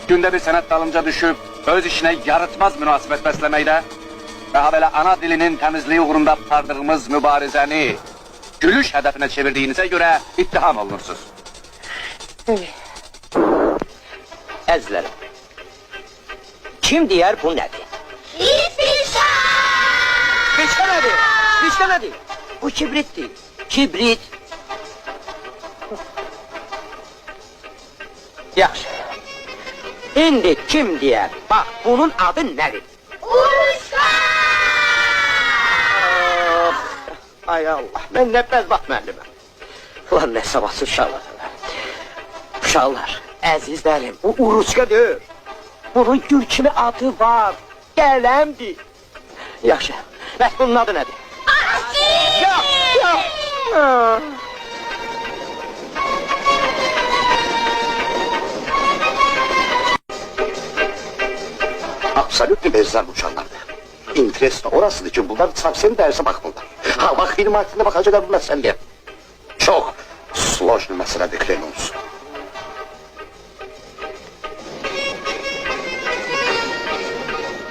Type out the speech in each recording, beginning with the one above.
günde bir senet dalınca düşüp öz işine yarıtmaz münasebet beslemeyle ve habele ana dilinin temizliği uğrunda aptardığımız mübarizeni gülüş hedefine çevirdiğinize göre ittiham olunursunuz. Əzizlərim, kim deyər bu nədir? Beşə nədir? Beşə nədir? Bu kibritdir. Kibrit. Yaxşı. İndi kim deyər? Bax, bunun adı nədir? Uruşka! Ay Allah, mən nə bəzbaxt müəlliməm. Ulan nə sabahsız uşaqlar. Uşaqlar, əzizlərim, bu uruçka deyil. Bunun gül kimi adı var. Qələmdir. Yaxşı, bəs bunun adı nədir? Asil! Yox! Absolutni bezler bu uçanlardı. İnteres orasıdır ki bunlar savsiyenin derse bakmırlar. Ha bak benim hakkında bakacaklar bu meseleye. Çok sложный meseledir Krenus.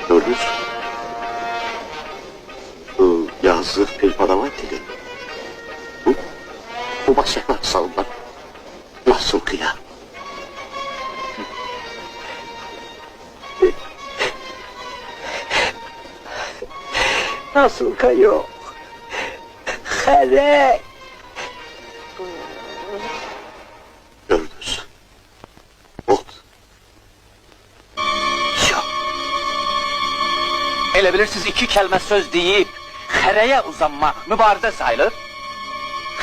Gördünüz? Bu yazlık Pilpadavatya'da. Bu başaklar salınlar. Nasıl kıyar? Nasıl ka yok? Xərək. Gördünüz. Ot. Yok. Elə bilirsiniz iki kəlmə söz deyib xərəyə uzanmaq mübarizə sayılır?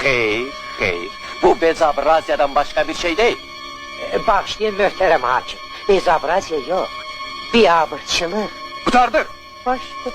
Xeyr, xeyr. Bu bezabraziyadan başka bir şey değil. Bağışlayın möhtərəm hakim. Bezabraziya yok. Biabırçılıq. Kurtardık. Başka.